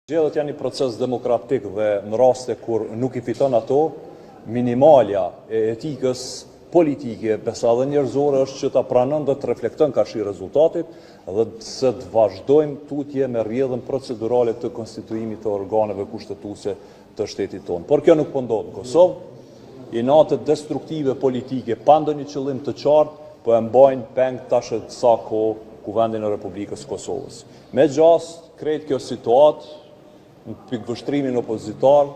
Zgjedhjet janë një proces demokratik dhe në raste kur nuk I fiton ato, minimalja e etikës politike, besa dhe njerëzore është që ta pranon dhe të reflekton kashi rezultatit dhe se të vazhdojmë tutje me rrjedhën procedurale të konstituimit të organeve kushtetuese të shtetit tonë. Por kjo nuk po ndodh në Kosovë, inate destruktive politike pa ndonjë qëllim të qartë po e mbajnë peng tash sa kohë Kuvendin e Republikës Kosovës. Me gjast, krejt kjo situatë në pikëvështrimin opozitar,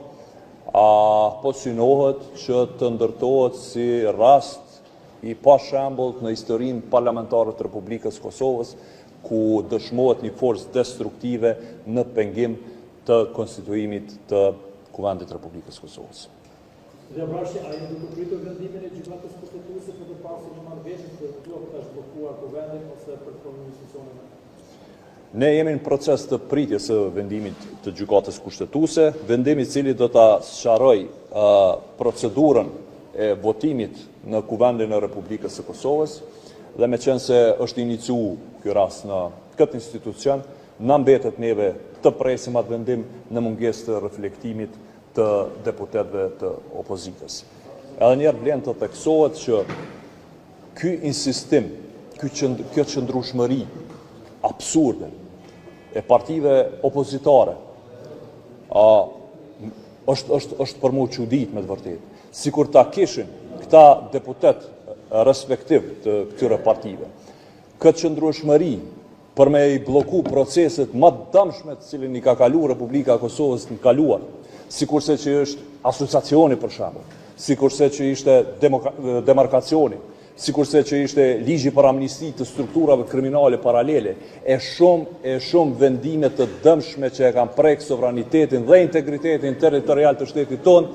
po synohet që të ndërtohet si rast I pa shembull në historinë parlamentare të Republikës Kosovës, ku dëshmohet një forcë destruktive në pengim të konstituimit të Kuvendit të Republikës Kosovës. Dhe Brashi, a jeni duke pritur vendimin e gjykatës kushtetuese për të pasur në marrëveshje të tuaj të zhbllokuar Kuvendin ose për të një institucione? Ne jemi në proces të pritjes së vendimit të gjykatës kushtetuese, vendimi I cili do ta sqaroj procedurën e votimit në Kuvendin e Republikës së Kosovës dhe me qenë se është iniciu ky rast në këtë institucion, na mbetet neve të presim atë vendim në mungesë të reflektimit të deputetëve të opozitës. Edhe njerë vlen të theksohet që ky insistim, kjo qëndrueshmëri absurde e partive opozitare është për mua çudit me të vërtetë. Sikur ta kishin këta deputet respektiv të këtyre partive. Këtë qëndrueshmëri për me I bloku proceset më të dëmshme të cilin I ka kaluar Republika e Kosovës në kaluar, sikurse që është asociacioni për shembull, sikurse që ishte demarkacioni, sikurse që ishte ligji për amnisti të strukturave kriminale paralele, e shumë vendime të dëmshme që e kanë prek sovranitetin dhe integritetin territorial të shtetit tonë,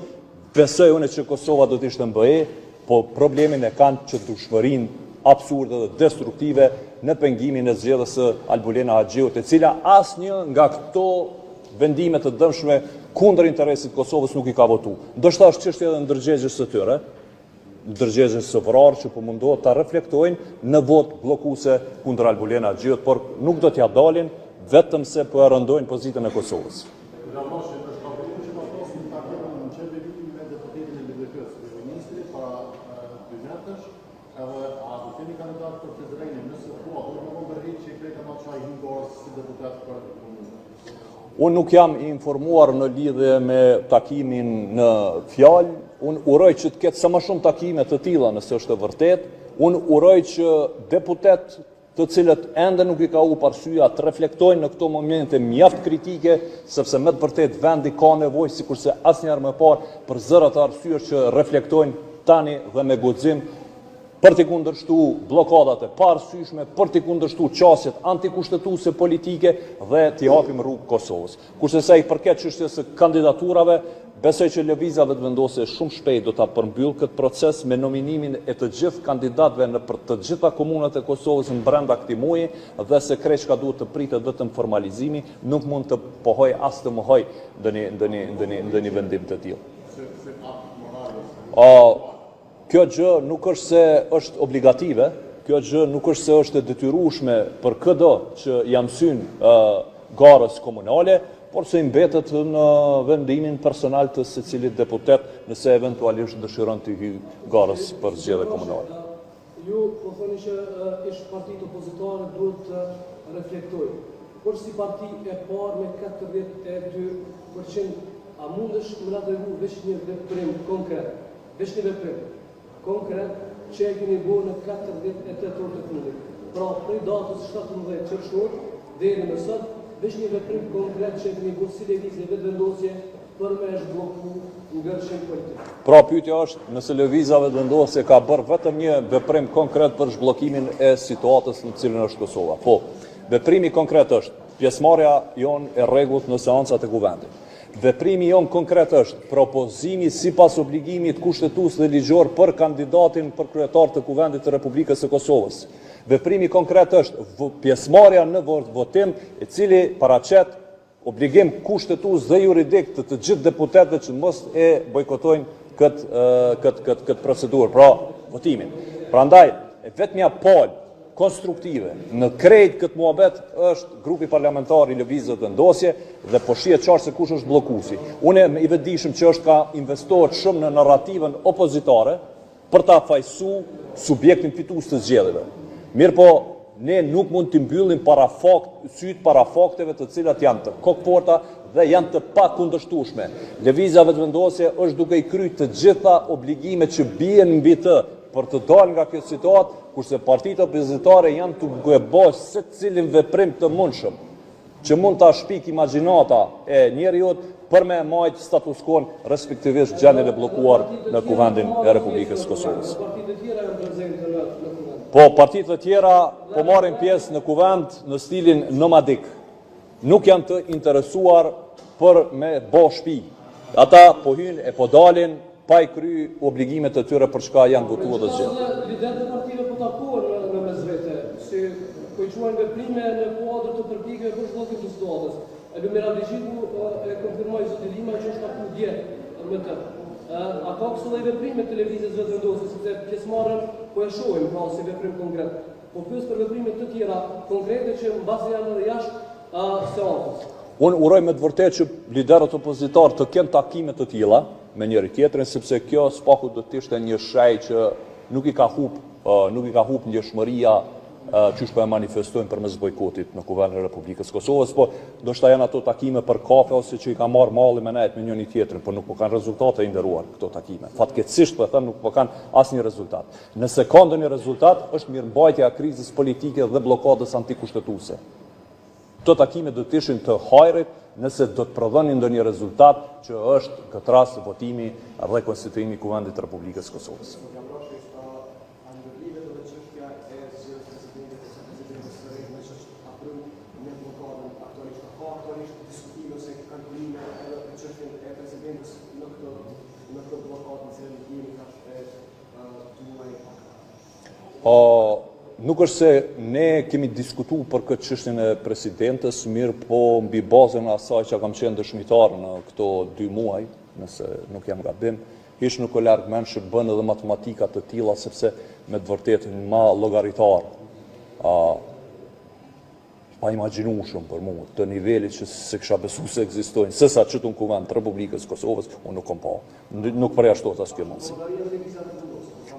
besoj unë që Kosova do të ishte në BE, po problemin e kanë qëndrueshmërinë absurde dhe destruktive në pengimin e zgjedhjes së Albulena Haxhiut, e cila asnjë nga këto vendime të dëmshme kundër interesit Kosovës nuk I ka votu. Ndoshta është çështje edhe ndërgjegjës së tyre, ndërgjegjës sovrar që po mundohet ta reflektojnë në vot bllokuese kundër Albulena Haxhiut, por nuk do t'ja dalin vetëm se po e rëndojnë pozitën e Kosovës. Unë nuk jam I informuar në lidhje me takimin në fjalë, unë uroj që të ketë sa më shumë takime të tilla nëse është e vërtet, unë uroj që deputet të cilët ende nuk I ka u arsyeja të reflektojnë në këto momente mjaft kritike, sepse me të vërtet vendi ka nevojë sikurse asnjëherë më parë për zëra të arsyesh që reflektojnë tani dhe me guxim për t'i kundërshtu blokadat e paarsyeshme, për t'i kundërshtu qasjet antikushtetuese politike dhe t'i hapim rrugë Kosovës. Kurse sa I përket çështjes së kandidaturave, besoj që lëvizja vetëvendosje shumë shpejt do ta përmbyll këtë proces me nominimin e të gjithë kandidatëve në për të gjitha komunat e Kosovës në brenda këtij muaji dhe se kreçka duhet të pritet vetëm formalizimi, nuk mund të pohoj as të mohoj ndonjë vendim të tillë. Kjo gjë nuk është se është obligative, kjo gjë nuk është se është e detyrueshme për çdo që jam syn garës komunale, por se I mbetet në vendimin personal të secilit deputet nëse eventualisht dëshiron të hyjë garës për zgjedhje komunale. Ju po thoni që ish partitë opozitare duhet të reflektojnë. Por si parti e parë me 42%, a mundesh më na tregu veç një veprim konkret, që e keni bërë në 48 orë të fundit. Pra, prej datës 17 qershor deri më sot, veç një veprim konkret që e keni bërë si lëvizje vetëvendosje për me zhblloku ngërshim politik. Pra, pyetja është nëse lëvizja vetëvendosje ka bërë vetëm një veprim konkret për zhbllokimin e situatës në cilën është Kosova. Po, veprimi konkret është pjesëmarrja jon e rregullt në seancat e Kuvendit. Veprimi jon konkret është propozimi sipas obligimit kushtetues dhe ligjor për kandidatin për kryetar të Kuvendit të Republikës së Kosovës. Veprimi konkret është pjesëmarrja në votim, I cili paraqet obligim kushtetues dhe juridik të gjithë deputetëve që mos e bojkotojnë këtë procedurë, pra votimin. Prandaj, vetmja palë konstruktive në krejt këtë muhabet është grupi parlamentar i Lëvizjes Vendosje dhe po shihet qartë se kush është bllokuesi. Unë i vetëdijshëm që është ka investohet shumë në narrativën opozitare për ta fajsu subjektin fitues të zgjedhjeve. Mirë po, ne nuk mund të mbyllim syt para fakteve të cilat janë të kokporta dhe janë të pakundërshtueshme. Lëvizja Vendosje është duke i kryer të gjitha obligimet që bien mbi të për të dalë nga kjo situatë, kurse partitë opozitare janë duke bërë secilin veprim të mundshëm që mund ta shpik imagjinata e njeriut për me majtë status quo, respektivisht gjendjen e bllokuar në kuvendin e Republikës Kosovës. Po, partitë të tjera po marrin pjesë në kuvend në stilin nomadik. Nuk janë të interesuar për me bë shtëpi. Ata po hyjnë e po dalin pa i kry obligimet të tyre për çka janë votuar dhe zgjedhur. Liderët e partive po takohen në mes vete, si po i quajnë veprime në kuadër të përpjekjeve për zhvillën të situatës. Lumira Bigjiku e konfirmoi zoti Lima që është takuar dje me të. A ka kështu lloj veprime të Lëvizjes Vendosje, sepse pjesëmarrën po e shohim pra si veprim konkret. Po pyes për veprime të tjera konkrete që mbasi janë edhe jashtë seancës. Unë uroj me të vërtetë që liderët opozitar të kenë takime të tilla me njëri tjetrin, sepse kjo spaku do të ishte një shaj që nuk i ka hub ndjeshmëria qysh po e manifestojnë përmes bojkotit në kuvendin e Republikës Kosovës, po ndoshta janë ato takime për kafe ose që i ka marrë malli me nejt me njëri tjetrin, por nuk po kanë rezultate i nderuar këto takime. Fatkeqësisht po e them nuk po kanë asnjë rezultat. Nëse ka ndonjë rezultat, është mirëmbajtja e krizës politike dhe bllokadës antikushtetuese. Këto takime do të ishin të hajrit nëse do të prodhonin ndonjë rezultat që është këtë rast votimi dhe konstituimi i kuvendit të Republikës Kosovës. Nuk është se ne kemi diskutuar për këtë çështjen e presidentës, mirë po mbi bazën e asaj që kam qenë dëshmitar në këto 2 muaj, nëse nuk jam gabim, hiç nuk o larg mend që bën edhe matematika të tilla, sepse me të vërtetë ma llogaritar pa imagjinueshëm për mua, të nivelit që se kisha besuar se ekzistojnë, sesa çtu në kuvend të Republikës Kosovës, unë nuk kam pa. Nuk përjashtohet as kjo mundësi.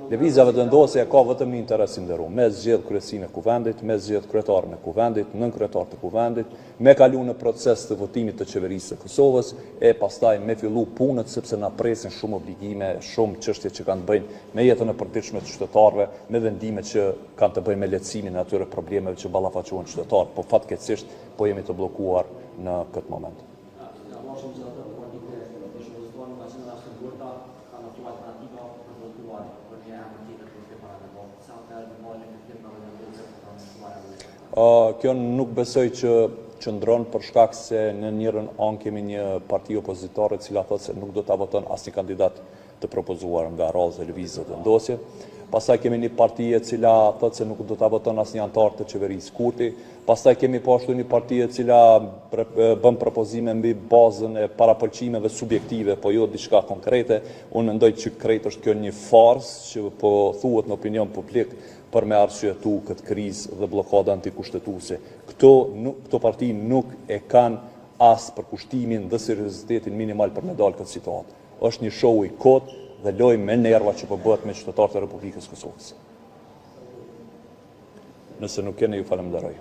Lëvizja Vendosje ka vetëm një interes i nderuar, me zgjedh kryesinë e kuvendit, me zgjedh kryetarin e kuvendit, nën kryetar të kuvendit, me kalu në proces të votimit të qeverisë së Kosovës e pastaj me fillu punët sepse na presin shumë obligime, shumë çështje që kanë të bëjnë me jetën e përditshme të qytetarëve, me vendime që kanë të bëjnë me lehtësimin e atyre problemeve që ballafaqohen qytetarët, po fatkeqësisht po jemi të bllokuar në këtë moment. Kjo nuk besoj që qëndron për shkak se në njërin anë kemi një parti opozitare e cila thotë se nuk do ta voton asnjë kandidat të propozuar nga radhë e Lëvizjes Vendosje. Pastaj kemi një parti e cila thotë se nuk do ta voton asnjë antar të qeverisë Kurti. Pastaj kemi po ashtu një parti e cila bën propozime mbi bazën e parapëlqimeve subjektive, po jo diçka konkrete. Unë mendoj që krejt është kjo një farsë që po thuhet në opinion publik për me arsyetu këtë krizë dhe blokada antikushtetuese. Këto parti nuk e kanë as përkushtimin dhe seriozitetin minimal për me dalë këtë situatë. Është një show i kot dhe lojë me nerva që po bëhet me qytetarët e Republikës Kosovës. Nëse nuk keni, ju falenderoj.